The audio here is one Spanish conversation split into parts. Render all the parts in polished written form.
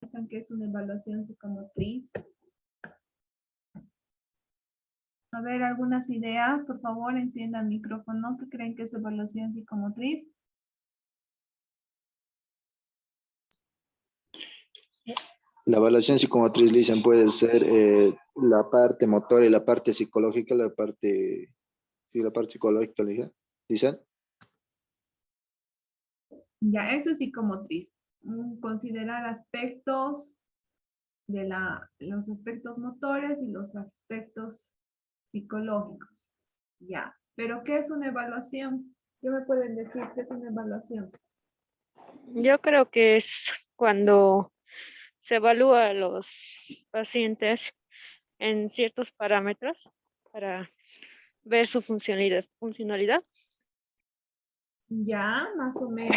piensan que es una evaluación psicomotriz? A ver, algunas ideas, por favor, enciendan el micrófono. ¿Qué creen que es evaluación psicomotriz? La evaluación psicomotriz, Lizan, puede ser la parte motora y la parte psicológica, la parte psicológica, Lizan. Ya, eso es psicomotriz. Considerar aspectos de los aspectos motores y los aspectos psicológicos. Ya, pero ¿qué es una evaluación? ¿Qué me pueden decir qué es una evaluación? Yo creo que es cuando se evalúa a los pacientes en ciertos parámetros para ver su funcionalidad. Ya, más o menos.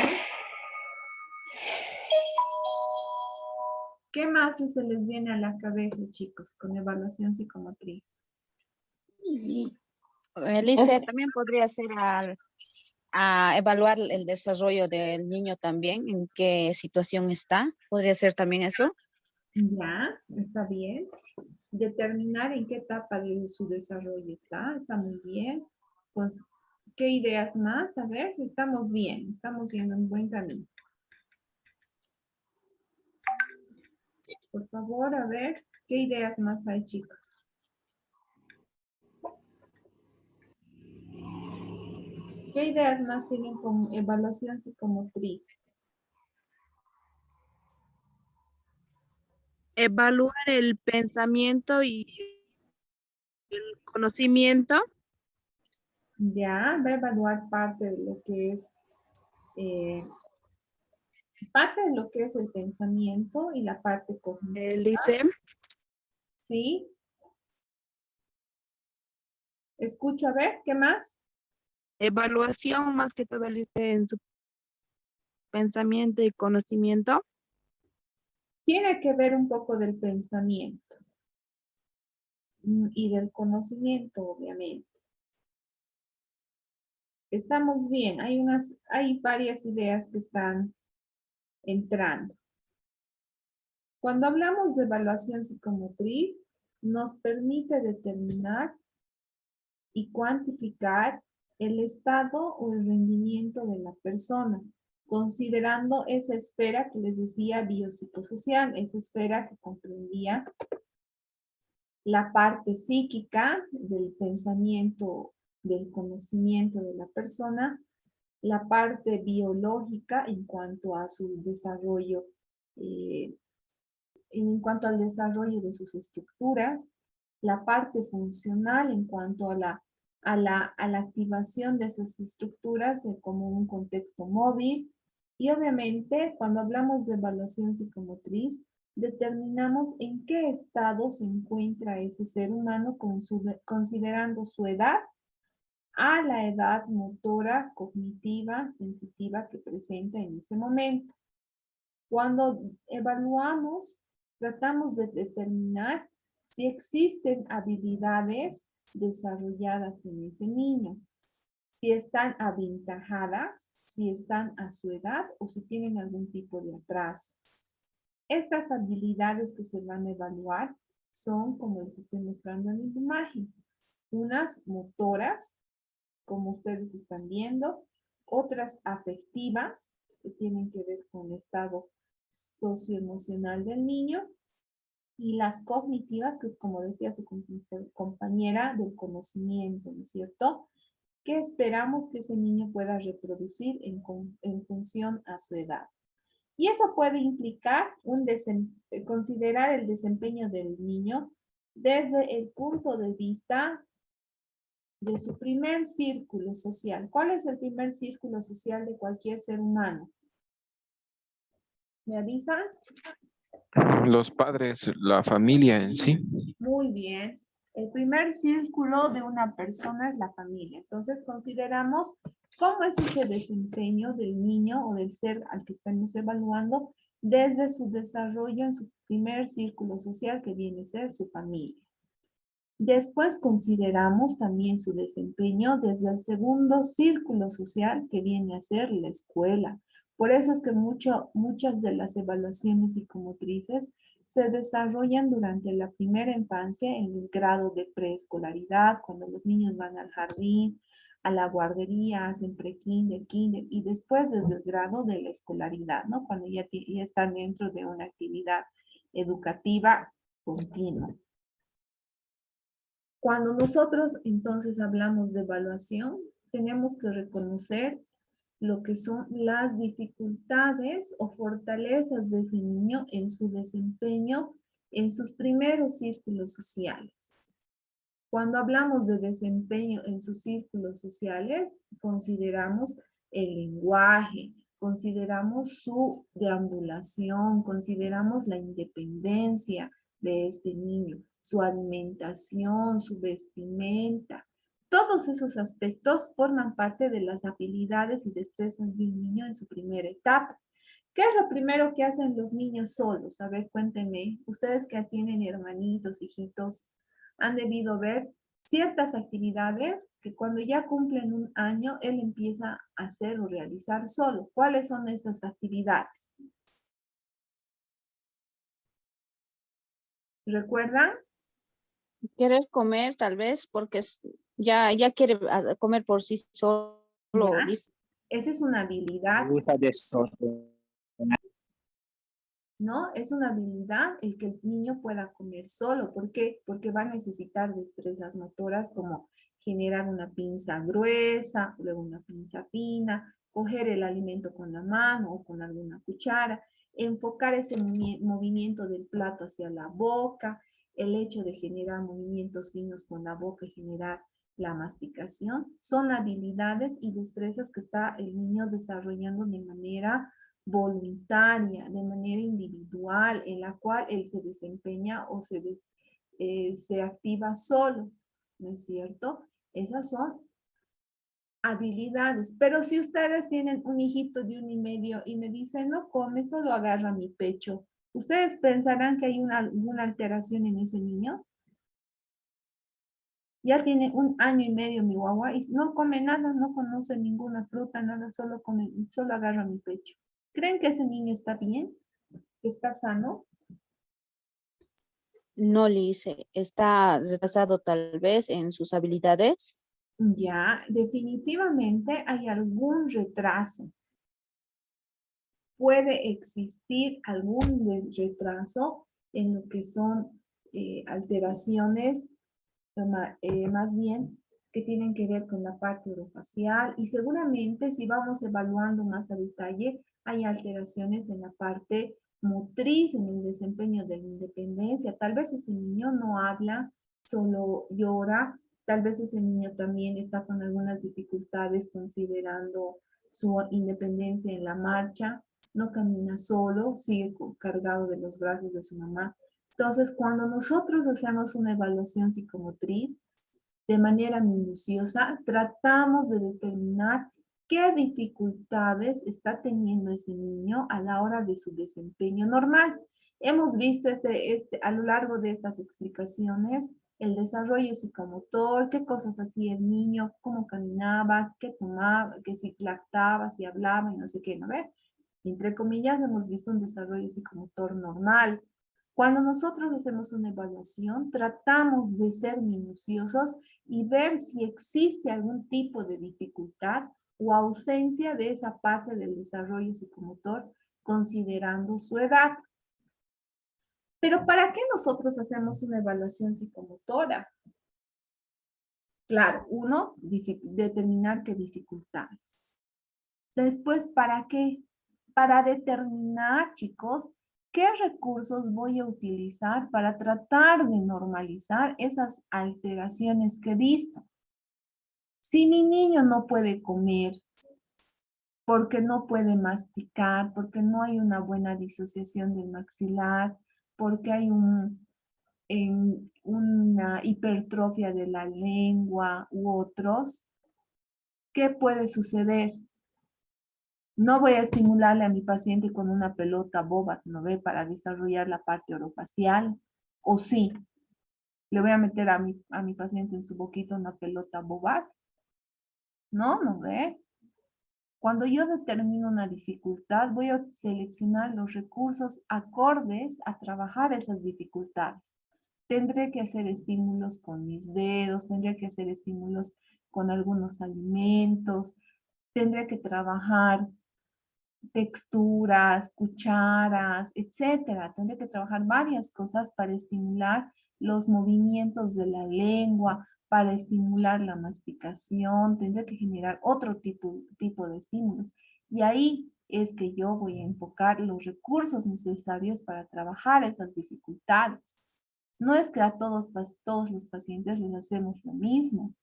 ¿Qué más se les viene a la cabeza, chicos, con evaluación psicomotriz? Elise, también podría ser a evaluar el desarrollo del niño también, en qué situación está. ¿Podría ser también eso? Ya, está bien. Determinar en qué etapa de su desarrollo está muy bien. Pues, ¿qué ideas más? A ver, estamos bien, estamos yendo en buen camino. Por favor, a ver, ¿qué ideas más hay, chicos? ¿Qué ideas más tienen con evaluación psicomotriz? Evaluar el pensamiento y el conocimiento. Ya, va a evaluar parte de lo que es el pensamiento y la parte cognitiva. Elise, ¿Sí? Escucho, a ver, ¿qué más? evaluación más que todo Elise, en su pensamiento y conocimiento. Tiene que ver un poco del pensamiento y del conocimiento, obviamente. Estamos bien, hay varias ideas que están entrando. Cuando hablamos de evaluación psicomotriz, nos permite determinar y cuantificar el estado o el rendimiento de la persona, considerando esa esfera que les decía biopsicosocial, esa esfera que comprendía la parte psíquica del pensamiento, del conocimiento de la persona, la parte biológica en cuanto a su desarrollo, en cuanto al desarrollo de sus estructuras, la parte funcional en cuanto a la activación de esas estructuras como un contexto móvil. Y obviamente, cuando hablamos de evaluación psicomotriz, determinamos en qué estado se encuentra ese ser humano considerando su edad a la edad motora, cognitiva, sensitiva que presenta en ese momento. Cuando evaluamos, tratamos de determinar si existen habilidades desarrolladas en ese niño, si están aventajadas, si están a su edad o si tienen algún tipo de atraso. Estas habilidades que se van a evaluar son, como les estoy mostrando en la imagen, unas motoras, como ustedes están viendo, otras afectivas, que tienen que ver con el estado socioemocional del niño, y las cognitivas, que como decía su compañera, del conocimiento, ¿no es cierto? Que esperamos que ese niño pueda reproducir en función a su edad. Y eso puede implicar considerar el desempeño del niño desde el punto de vista de su primer círculo social. ¿Cuál es el primer círculo social de cualquier ser humano? ¿Me avisan? Los padres, la familia en sí. Muy bien. El primer círculo de una persona es la familia. Entonces consideramos cómo es ese desempeño del niño o del ser al que estamos evaluando desde su desarrollo en su primer círculo social, que viene a ser su familia. Después consideramos también su desempeño desde el segundo círculo social, que viene a ser la escuela. Por eso es que muchas de las evaluaciones psicomotrices se desarrollan durante la primera infancia en el grado de preescolaridad, cuando los niños van al jardín, a la guardería, hacen pre-kinder, kinder, y después desde el grado de la escolaridad, ¿no? Cuando ya están dentro de una actividad educativa continua. Cuando nosotros entonces hablamos de evaluación, tenemos que reconocer lo que son las dificultades o fortalezas de ese niño en su desempeño en sus primeros círculos sociales. Cuando hablamos de desempeño en sus círculos sociales, consideramos el lenguaje, consideramos su deambulación, consideramos la independencia de este niño, su alimentación, su vestimenta. Todos esos aspectos forman parte de las habilidades y destrezas de un niño en su primera etapa. ¿Qué es lo primero que hacen los niños solos? A ver, cuéntenme, ustedes que tienen hermanitos, hijitos, han debido ver ciertas actividades que cuando ya cumplen un año, él empieza a hacer o realizar solo. ¿Cuáles son esas actividades? ¿Recuerdan? Querer comer tal vez porque ya quiere comer por sí solo, Ya. dice. Esa es una habilidad, Gusta desordenar. ¿no? Es una habilidad el que el niño pueda comer solo. ¿Por qué? Porque va a necesitar destrezas motoras como generar una pinza gruesa, luego una pinza fina, coger el alimento con la mano o con alguna cuchara, enfocar ese movimiento del plato hacia la boca, el hecho de generar movimientos finos con la boca y generar la masticación, son habilidades y destrezas que está el niño desarrollando de manera voluntaria, de manera individual, en la cual él se desempeña o se activa solo, ¿no es cierto? Esas son habilidades. Pero si ustedes tienen un hijito de 1 año y medio y me dicen, no come, solo agarra mi pecho, ¿ustedes pensarán que hay alguna alteración en ese niño? Ya tiene 1 año y medio mi guagua y no come nada, no conoce ninguna fruta, nada, solo agarra mi pecho. ¿Creen que ese niño está bien? ¿Que está sano? No, Lice, está retrasado tal vez en sus habilidades. Ya, definitivamente hay algún retraso. Puede existir algún retraso en lo que son alteraciones, más bien que tienen que ver con la parte orofacial y seguramente si vamos evaluando más a detalle, hay alteraciones en la parte motriz, en el desempeño de la independencia. Tal vez ese niño no habla, solo llora. Tal vez ese niño también está con algunas dificultades considerando su independencia en la marcha. No camina solo, sigue cargado de los brazos de su mamá. Entonces, cuando nosotros hacemos una evaluación psicomotriz, de manera minuciosa, tratamos de determinar qué dificultades está teniendo ese niño a la hora de su desempeño normal. Hemos visto a lo largo de estas explicaciones el desarrollo psicomotor, qué cosas hacía el niño, cómo caminaba, qué tomaba, que si lactaba, si hablaba y no sé qué, ¿no ves? Entre comillas, hemos visto un desarrollo psicomotor normal. Cuando nosotros hacemos una evaluación, tratamos de ser minuciosos y ver si existe algún tipo de dificultad o ausencia de esa parte del desarrollo psicomotor considerando su edad. Pero ¿para qué nosotros hacemos una evaluación psicomotora? Claro, uno, determinar qué dificultades. Después, ¿para qué? Para determinar, chicos, qué recursos voy a utilizar para tratar de normalizar esas alteraciones que he visto. Si mi niño no puede comer, porque no puede masticar, porque no hay una buena disociación del maxilar, porque hay una hipertrofia de la lengua u otros, ¿qué puede suceder? No voy a estimularle a mi paciente con una pelota boba, ¿no ve? Para desarrollar la parte orofacial. O sí, le voy a meter a mi paciente en su boquita una pelota boba. No, no ve. Cuando yo determino una dificultad, voy a seleccionar los recursos acordes a trabajar esas dificultades. Tendré que hacer estímulos con mis dedos, tendré que hacer estímulos con algunos alimentos, tendré que trabajar texturas, cucharas, etcétera. Tendré que trabajar varias cosas para estimular los movimientos de la lengua, para estimular la masticación, tendré que generar otro tipo de estímulos. Y ahí es que yo voy a enfocar los recursos necesarios para trabajar esas dificultades. No es que a todos los pacientes les hacemos lo mismo.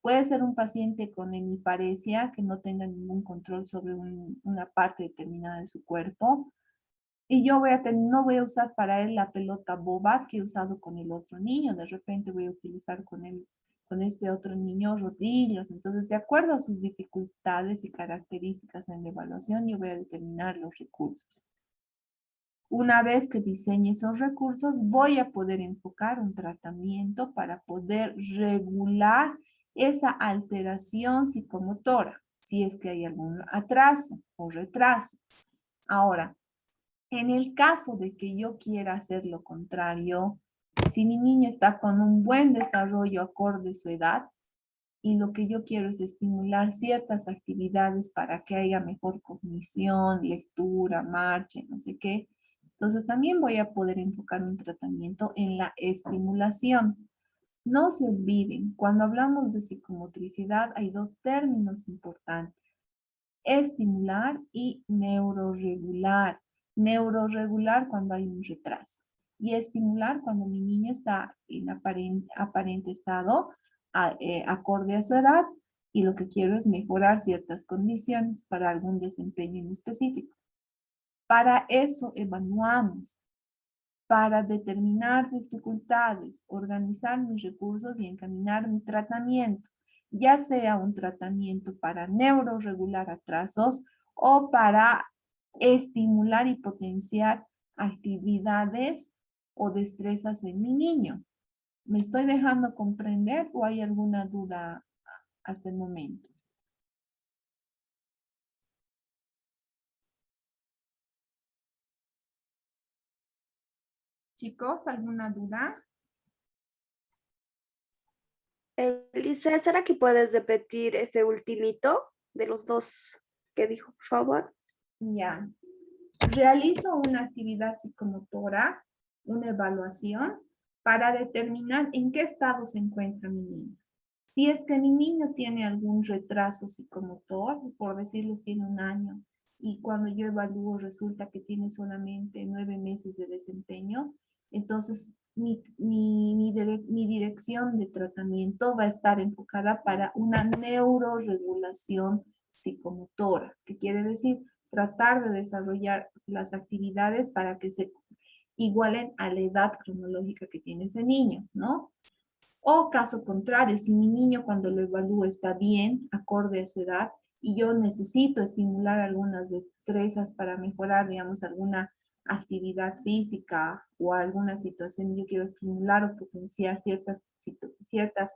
Puede ser un paciente con hemiparesia que no tenga ningún control sobre una parte determinada de su cuerpo. Y yo no voy a usar para él la pelota boba que he usado con el otro niño. De repente voy a utilizar con este otro niño rodillos. Entonces, de acuerdo a sus dificultades y características en la evaluación, yo voy a determinar los recursos. Una vez que diseñe esos recursos, voy a poder enfocar un tratamiento para poder regular esa alteración psicomotora, si es que hay algún atraso o retraso. Ahora, en el caso de que yo quiera hacer lo contrario, si mi niño está con un buen desarrollo acorde a su edad, y lo que yo quiero es estimular ciertas actividades para que haya mejor cognición, lectura, marcha, no sé qué. Entonces también voy a poder enfocar un tratamiento en la estimulación. No se olviden, cuando hablamos de psicomotricidad hay dos términos importantes: estimular y neuroregular. Neuroregular cuando hay un retraso y estimular cuando mi niño está en aparente estado acorde a su edad y lo que quiero es mejorar ciertas condiciones para algún desempeño en específico. Para eso evaluamos, para determinar dificultades, organizar mis recursos y encaminar mi tratamiento, ya sea un tratamiento para neuroregular atrasos o para estimular y potenciar actividades o destrezas en mi niño. ¿Me estoy dejando comprender o hay alguna duda hasta el momento? Chicos, ¿alguna duda? Elisa, ¿será que puedes repetir ese ultimito de los dos que dijo, por favor? Ya. Realizo una actividad psicomotora, una evaluación, para determinar en qué estado se encuentra mi niño. Si es que mi niño tiene algún retraso psicomotor, por decirles tiene 1 año, y cuando yo evalúo resulta que tiene solamente 9 meses de desempeño, entonces mi dirección de tratamiento va a estar enfocada para una neuroregulación psicomotora, que quiere decir tratar de desarrollar las actividades para que se igualen a la edad cronológica que tiene ese niño, ¿no? O caso contrario, si mi niño cuando lo evalúo está bien, acorde a su edad, y yo necesito estimular algunas destrezas para mejorar, digamos, alguna actividad física o alguna situación, yo quiero estimular o potenciar ciertas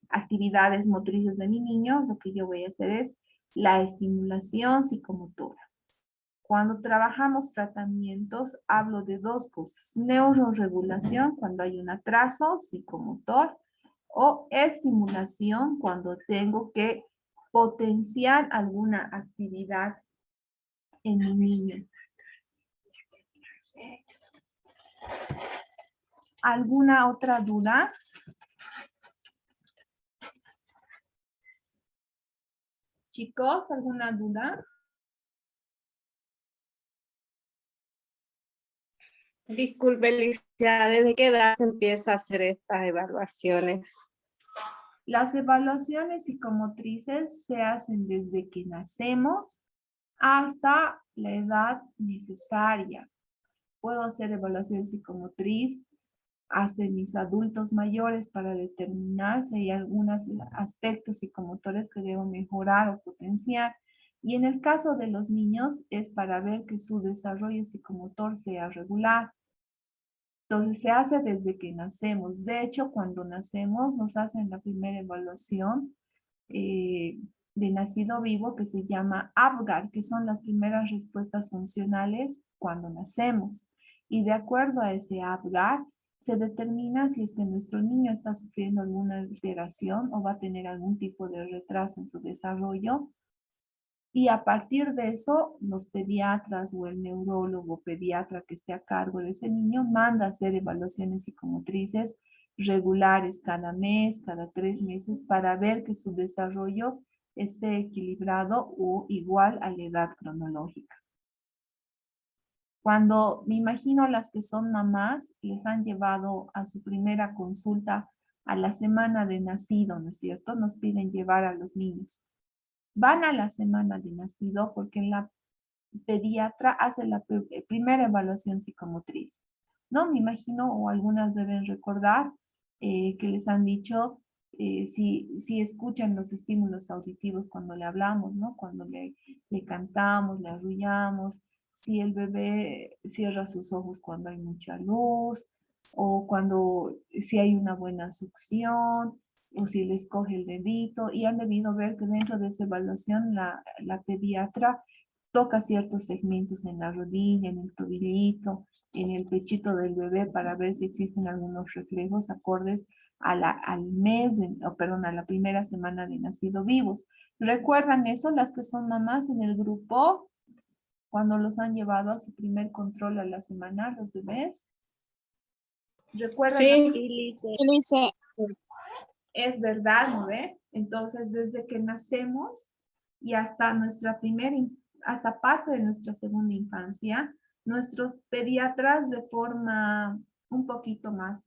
actividades motrices de mi niño, lo que yo voy a hacer es la estimulación psicomotora. Cuando trabajamos tratamientos, hablo de dos cosas: neuroregulación cuando hay un atraso psicomotor, o estimulación cuando tengo que potenciar alguna actividad en mi niño. ¿Alguna otra duda? Chicos, ¿alguna duda? Disculpe, Elisa, ¿desde qué edad se empieza a hacer estas evaluaciones? Las evaluaciones psicomotrices se hacen desde que nacemos hasta la edad necesaria. Puedo hacer evaluación psicomotriz hasta en mis adultos mayores para determinar si hay algunos aspectos psicomotores que debo mejorar o potenciar. Y en el caso de los niños es para ver que su desarrollo psicomotor sea regular. Entonces se hace desde que nacemos. De hecho, cuando nacemos nos hacen la primera evaluación de nacido vivo que se llama APGAR, que son las primeras respuestas funcionales cuando nacemos. Y de acuerdo a ese APGAR, se determina si es que nuestro niño está sufriendo alguna alteración o va a tener algún tipo de retraso en su desarrollo. Y a partir de eso, los pediatras o el neurólogo pediatra que esté a cargo de ese niño manda a hacer evaluaciones psicomotrices regulares cada mes, cada 3 meses, para ver que su desarrollo esté equilibrado o igual a la edad cronológica. Cuando me imagino las que son mamás, les han llevado a su primera consulta a la semana de nacido, ¿no es cierto? Nos piden llevar a los niños. Van a la semana de nacido porque la pediatra hace la primera evaluación psicomotriz. ¿No? Me imagino, o algunas deben recordar, que les han dicho si escuchan los estímulos auditivos cuando le hablamos, ¿no? Cuando le cantamos, le arrullamos, si el bebé cierra sus ojos cuando hay mucha luz, o si hay una buena succión, o si les coge el dedito, y han debido ver que dentro de esa evaluación la pediatra toca ciertos segmentos en la rodilla, en el tobillito, en el pechito del bebé para ver si existen algunos reflejos acordes al mes, a la primera semana de nacido vivos. ¿Recuerdan eso las que son mamás en el grupo cuando los han llevado a su primer control a la semana, los bebés? ¿Recuerdan? Sí, Elise. Es verdad, ¿no ve? Entonces, desde que nacemos y hasta hasta parte de nuestra segunda infancia, nuestros pediatras de forma un poquito más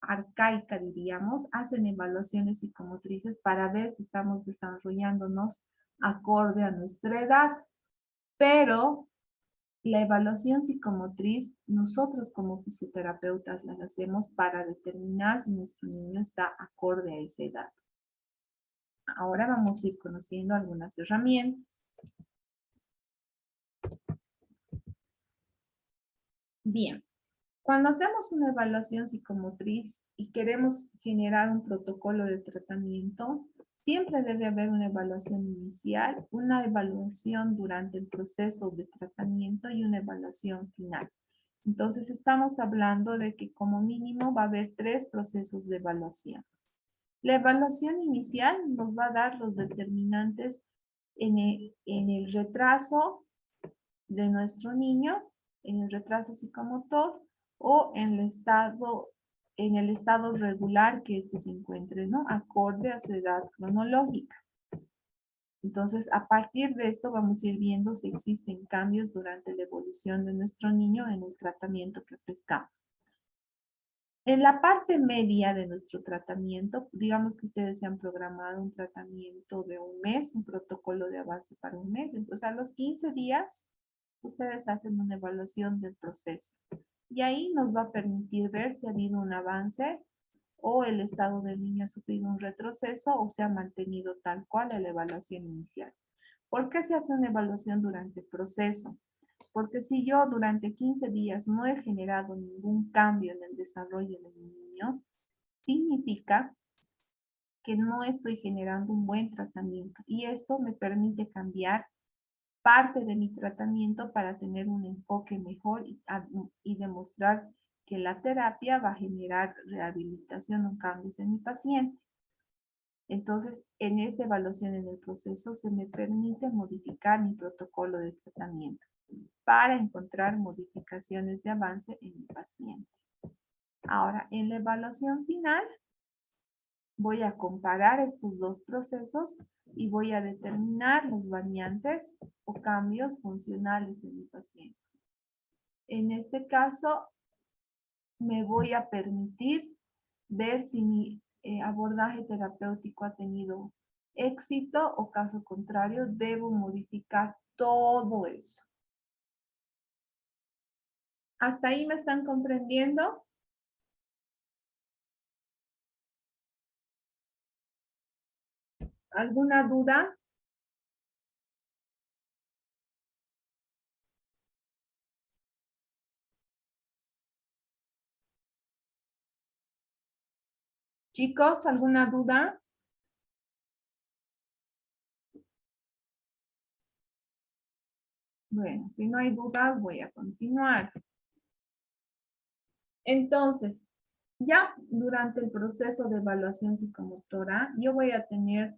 arcaica, diríamos, hacen evaluaciones psicomotrices para ver si estamos desarrollándonos acorde a nuestra edad. Pero la evaluación psicomotriz, nosotros como fisioterapeutas la hacemos para determinar si nuestro niño está acorde a esa edad. Ahora vamos a ir conociendo algunas herramientas. Bien, cuando hacemos una evaluación psicomotriz y queremos generar un protocolo de tratamiento, siempre debe haber una evaluación inicial, una evaluación durante el proceso de tratamiento y una evaluación final. Entonces estamos hablando de que como mínimo va a haber 3 procesos de evaluación. La evaluación inicial nos va a dar los determinantes en el retraso de nuestro niño, en el retraso psicomotor o en el estado regular que éste se encuentre, ¿no? Acorde a su edad cronológica. Entonces, a partir de esto vamos a ir viendo si existen cambios durante la evolución de nuestro niño en el tratamiento que ofrezcamos. En la parte media de nuestro tratamiento, digamos que ustedes se han programado un tratamiento de un mes, un protocolo de avance para un mes. Entonces, a los 15 días, ustedes hacen una evaluación del proceso. Y ahí nos va a permitir ver si ha habido un avance o el estado del niño ha sufrido un retroceso o se ha mantenido tal cual a la evaluación inicial. ¿Por qué se hace una evaluación durante el proceso? Porque si yo durante 15 días no he generado ningún cambio en el desarrollo de mi niño, significa que no estoy generando un buen tratamiento. Y esto me permite cambiar parte de mi tratamiento para tener un enfoque mejor y demostrar que la terapia va a generar rehabilitación o cambios en mi paciente. Entonces, en esta evaluación en el proceso se me permite modificar mi protocolo de tratamiento para encontrar modificaciones de avance en mi paciente. Ahora, en la evaluación final, voy a comparar estos dos procesos y voy a determinar las variantes o cambios funcionales de mi paciente. En este caso, me voy a permitir ver si mi abordaje terapéutico ha tenido éxito o caso contrario, debo modificar todo eso. ¿Hasta ahí me están comprendiendo? ¿Alguna duda? Chicos, ¿alguna duda? Bueno, si no hay dudas, voy a continuar. Entonces, ya durante el proceso de evaluación psicomotora, yo voy a tener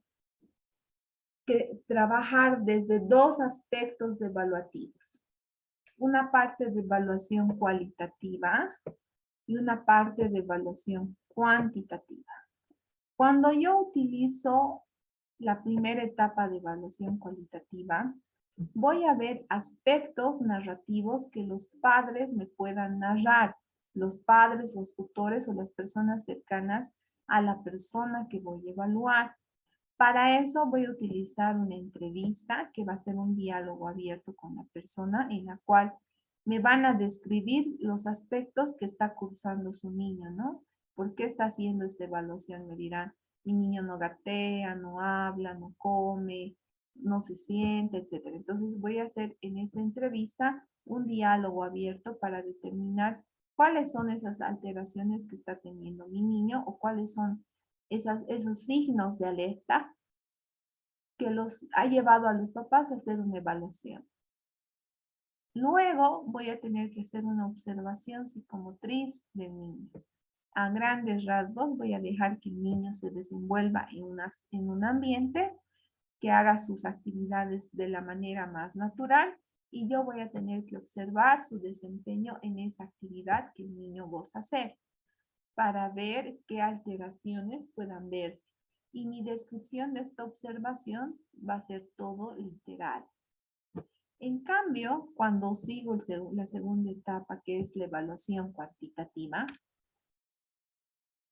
que trabajar desde dos aspectos evaluativos. Una parte de evaluación cualitativa y una parte de evaluación cuantitativa. Cuando yo utilizo la primera etapa de evaluación cualitativa, voy a ver aspectos narrativos que los padres me puedan narrar, los padres, los tutores o las personas cercanas a la persona que voy a evaluar. Para eso voy a utilizar una entrevista que va a ser un diálogo abierto con la persona en la cual me van a describir los aspectos que está cursando su niño, ¿no? ¿Por qué está haciendo esta evaluación? Me dirán, mi niño no gatea, no habla, no come, no se siente, etc. Entonces voy a hacer en esta entrevista un diálogo abierto para determinar cuáles son esas alteraciones que está teniendo mi niño o cuáles son esos signos de alerta que los ha llevado a los papás a hacer una evaluación. Luego voy a tener que hacer una observación psicomotriz del niño. A grandes rasgos voy a dejar que el niño se desenvuelva en un ambiente, que haga sus actividades de la manera más natural y yo voy a tener que observar su desempeño en esa actividad que el niño goza hacer para ver qué alteraciones puedan verse. Y mi descripción de esta observación va a ser todo literal. En cambio, cuando sigo la segunda etapa, que es la evaluación cuantitativa,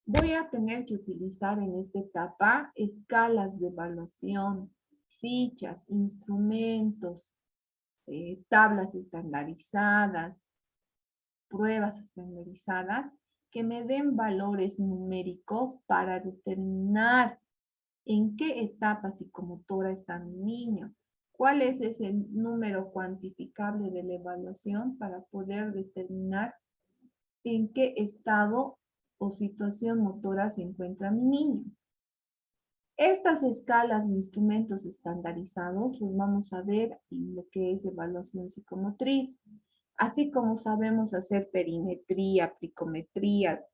voy a tener que utilizar en esta etapa escalas de evaluación, fichas, instrumentos, tablas estandarizadas, pruebas estandarizadas, que me den valores numéricos para determinar en qué etapa psicomotora está mi niño. ¿Cuál es ese número cuantificable de la evaluación para poder determinar en qué estado o situación motora se encuentra mi niño? Estas escalas de instrumentos estandarizados los vamos a ver en lo que es evaluación psicomotriz. Así como sabemos hacer perimetría, plicometría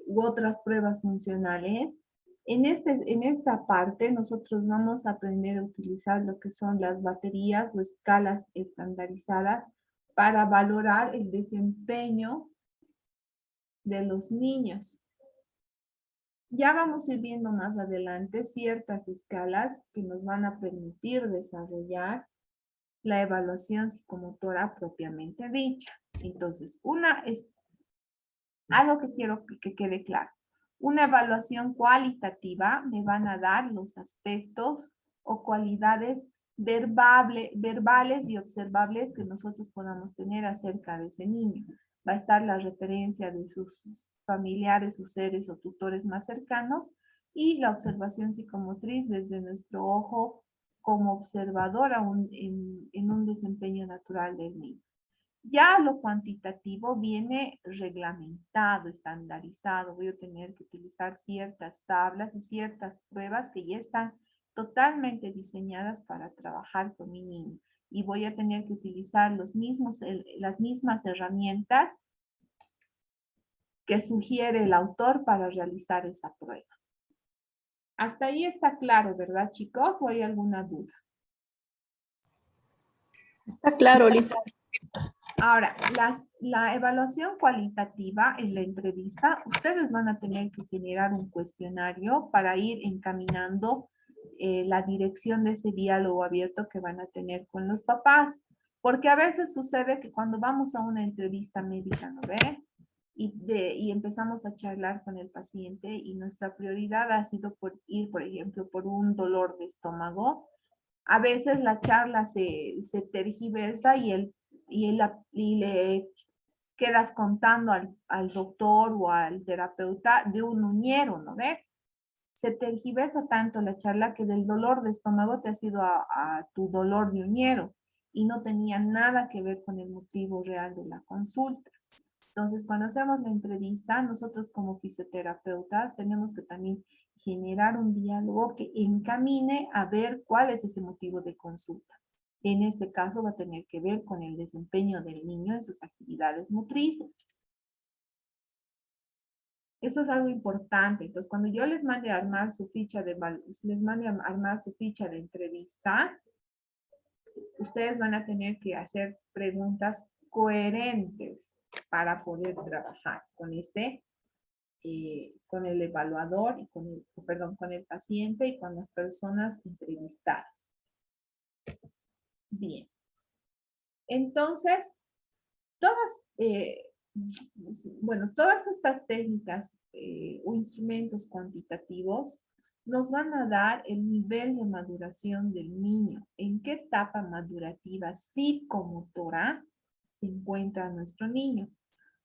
u otras pruebas funcionales, en esta parte nosotros vamos a aprender a utilizar lo que son las baterías o escalas estandarizadas para valorar el desempeño de los niños. Ya vamos a ir viendo más adelante ciertas escalas que nos van a permitir desarrollar la evaluación psicomotora propiamente dicha. Entonces, una es algo que quiero que quede claro. Una evaluación cualitativa me van a dar los aspectos o cualidades verbales y observables que nosotros podamos tener acerca de ese niño. Va a estar la referencia de sus familiares, sus seres o tutores más cercanos y la observación psicomotriz desde nuestro ojo como observador en un desempeño natural del niño. Ya lo cuantitativo viene reglamentado, estandarizado. Voy a tener que utilizar ciertas tablas y ciertas pruebas que ya están totalmente diseñadas para trabajar con mi niño. Y voy a tener que utilizar las mismas herramientas que sugiere el autor para realizar esa prueba. Hasta ahí está claro, ¿verdad, chicos? ¿O hay alguna duda? Está claro, Lisa. Ahora, la evaluación cualitativa en la entrevista, ustedes van a tener que generar un cuestionario para ir encaminando la dirección de ese diálogo abierto que van a tener con los papás. Porque a veces sucede que cuando vamos a una entrevista médica, ¿no ve? Y empezamos a charlar con el paciente y nuestra prioridad ha sido por ir, por ejemplo, por un dolor de estómago. A veces la charla se tergiversa y le quedas contando al doctor o al terapeuta de un uñero, ¿no ve? Se tergiversa tanto la charla que del dolor de estómago te has ido a tu dolor de uñero y no tenía nada que ver con el motivo real de la consulta. Entonces, cuando hacemos la entrevista, nosotros como fisioterapeutas tenemos que también generar un diálogo que encamine a ver cuál es ese motivo de consulta. En este caso va a tener que ver con el desempeño del niño en sus actividades motrices. Eso es algo importante. Entonces, cuando yo les mande a armar su ficha de entrevista, ustedes van a tener que hacer preguntas coherentes para poder trabajar con con el evaluador y con el paciente y con las personas entrevistadas. Bien. Entonces, todas estas técnicas o instrumentos cuantitativos nos van a dar el nivel de maduración del niño, en qué etapa madurativa psicomotora se encuentra nuestro niño.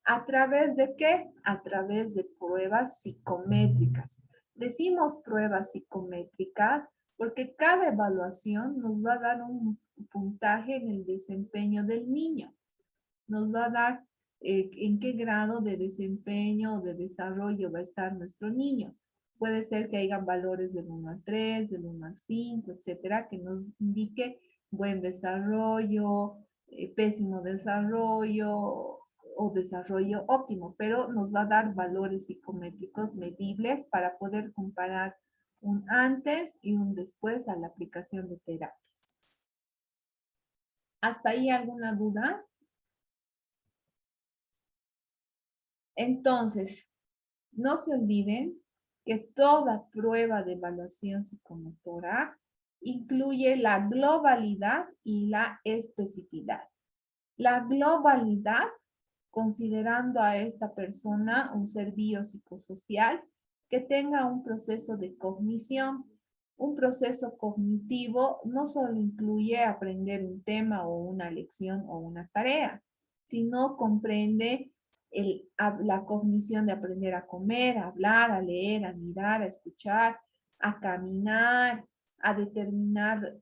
¿A través de qué? A través de pruebas psicométricas. Decimos pruebas psicométricas porque cada evaluación nos va a dar un puntaje en el desempeño del niño. Nos va a dar en qué grado de desempeño o de desarrollo va a estar nuestro niño. Puede ser que haya valores del 1 al 3, del 1 al 5, etcétera, que nos indique buen desarrollo, pésimo desarrollo o desarrollo óptimo, pero nos va a dar valores psicométricos medibles para poder comparar un antes y un después a la aplicación de terapias. ¿Hasta ahí alguna duda? Entonces, no se olviden que toda prueba de evaluación psicomotora incluye la globalidad y la especificidad. La globalidad, considerando a esta persona un ser biopsicosocial que tenga un proceso de cognición. Un proceso cognitivo no solo incluye aprender un tema o una lección o una tarea, sino comprende la cognición de aprender a comer, a hablar, a leer, a mirar, a escuchar, a caminar, a determinar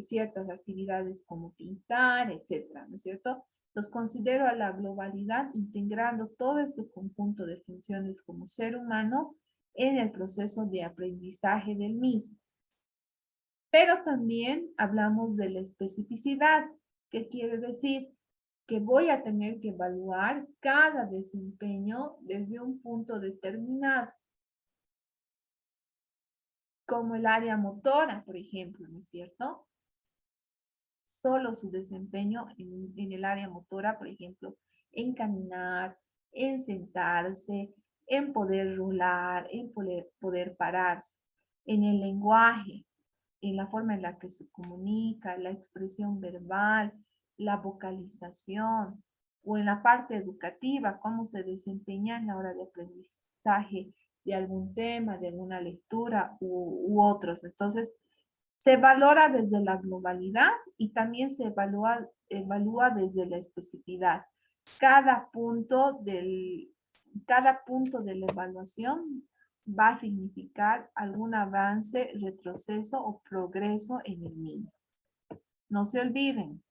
ciertas actividades como pintar, etcétera, ¿no es cierto? Los considero a la globalidad integrando todo este conjunto de funciones como ser humano en el proceso de aprendizaje del mismo. Pero también hablamos de la especificidad, que quiere decir que voy a tener que evaluar cada desempeño desde un punto determinado, como el área motora, por ejemplo, ¿no es cierto? Solo su desempeño en el área motora, por ejemplo, en caminar, en sentarse, en poder rolar, en poder pararse, en el lenguaje, en la forma en la que se comunica, la expresión verbal, la vocalización, o en la parte educativa, cómo se desempeña en la hora de aprendizaje de algún tema, de alguna lectura u otros. Entonces, se valora desde la globalidad y también se evalúa desde la especificidad. Cada punto de la evaluación va a significar algún avance, retroceso o progreso en el niño. No se olviden,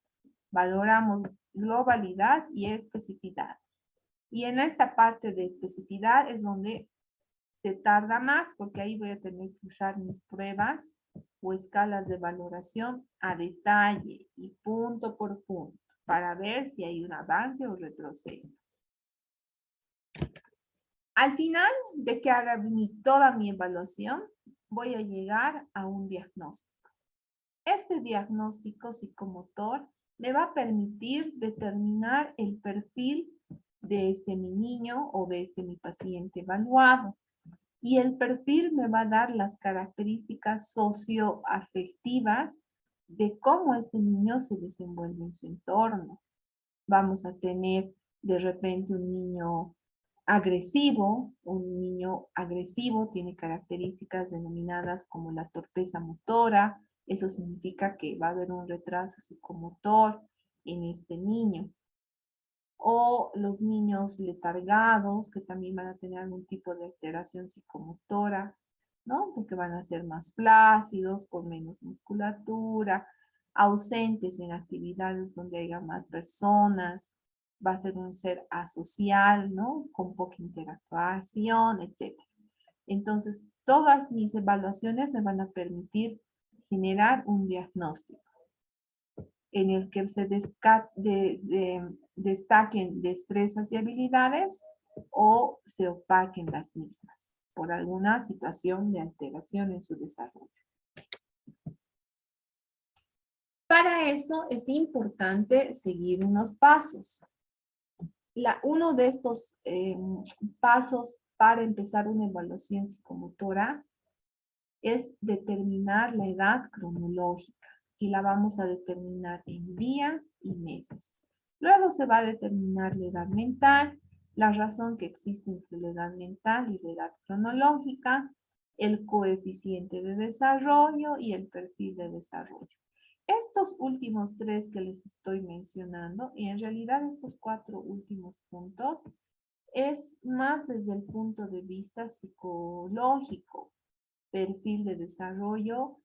valoramos globalidad y especificidad. Y en esta parte de especificidad es donde se tarda más, porque ahí voy a tener que usar mis pruebas o escalas de valoración a detalle y punto por punto para ver si hay un avance o retroceso. Al final de que haga toda mi evaluación, voy a llegar a un diagnóstico. Este diagnóstico psicomotor me va a permitir determinar el perfil de mi niño o de mi paciente evaluado. Y el perfil me va a dar las características socioafectivas de cómo este niño se desenvuelve en su entorno. Vamos a tener de repente un niño agresivo. Un niño agresivo tiene características denominadas como la torpeza motora. Eso significa que va a haber un retraso psicomotor en este niño. O los niños letargados, que también van a tener algún tipo de alteración psicomotora, ¿no? Porque van a ser más flácidos, con menos musculatura, ausentes en actividades donde haya más personas, va a ser un ser asocial, ¿no? Con poca interactuación, etc. Entonces, todas mis evaluaciones me van a permitir generar un diagnóstico. en el que se destaquen destrezas y habilidades o se opaquen las mismas por alguna situación de alteración en su desarrollo. Para eso es importante seguir unos pasos. Uno de estos pasos para empezar una evaluación psicomotora es determinar la edad cronológica y la vamos a determinar en días y meses. Luego se va a determinar la edad mental, la razón que existe entre la edad mental y la edad cronológica, el coeficiente de desarrollo y el perfil de desarrollo. Estos últimos tres que les estoy mencionando, y en realidad estos 4 últimos puntos, es más desde el punto de vista psicológico, perfil de desarrollo,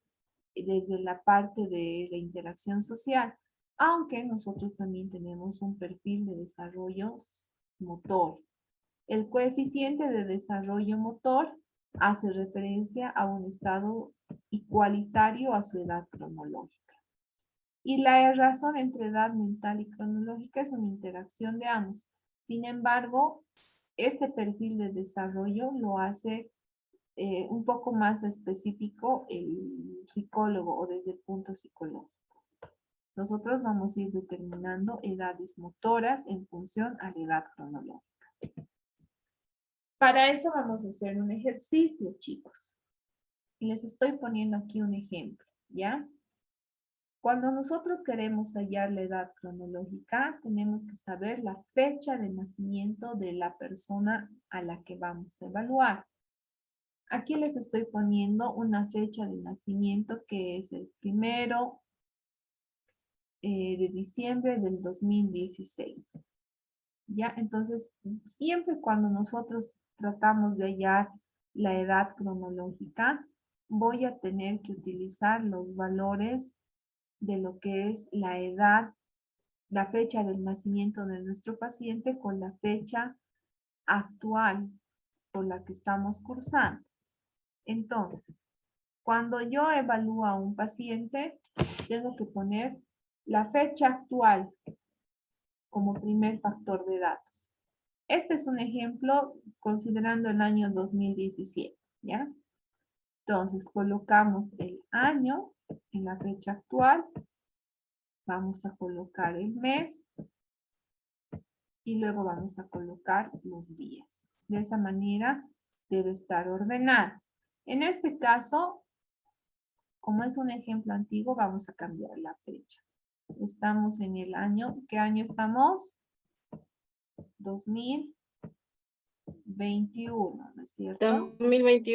desde la parte de la interacción social, aunque nosotros también tenemos un perfil de desarrollo motor. El coeficiente de desarrollo motor hace referencia a un estado igualitario a su edad cronológica. Y la razón entre edad mental y cronológica es una interacción de ambos. Sin embargo, este perfil de desarrollo lo hace un poco más específico el psicólogo o desde el punto psicológico. Nosotros vamos a ir determinando edades motoras en función a la edad cronológica. Para eso vamos a hacer un ejercicio, chicos. Y les estoy poniendo aquí un ejemplo, ¿ya? Cuando nosotros queremos hallar la edad cronológica, tenemos que saber la fecha de nacimiento de la persona a la que vamos a evaluar. Aquí les estoy poniendo una fecha de nacimiento que es el 1 de diciembre del 2016. ¿Ya? Entonces, siempre cuando nosotros tratamos de hallar la edad cronológica, voy a tener que utilizar los valores de lo que es la edad, la fecha del nacimiento de nuestro paciente con la fecha actual por la que estamos cursando. Entonces, cuando yo evalúo a un paciente, tengo que poner la fecha actual como primer factor de datos. Este es un ejemplo considerando el año 2017, ¿ya? Entonces, colocamos el año en la fecha actual. Vamos a colocar el mes. Y luego vamos a colocar los días. De esa manera debe estar ordenada. En este caso, como es un ejemplo antiguo, vamos a cambiar la fecha. Estamos en el año, ¿qué año estamos? 2021, ¿no es cierto? 2021.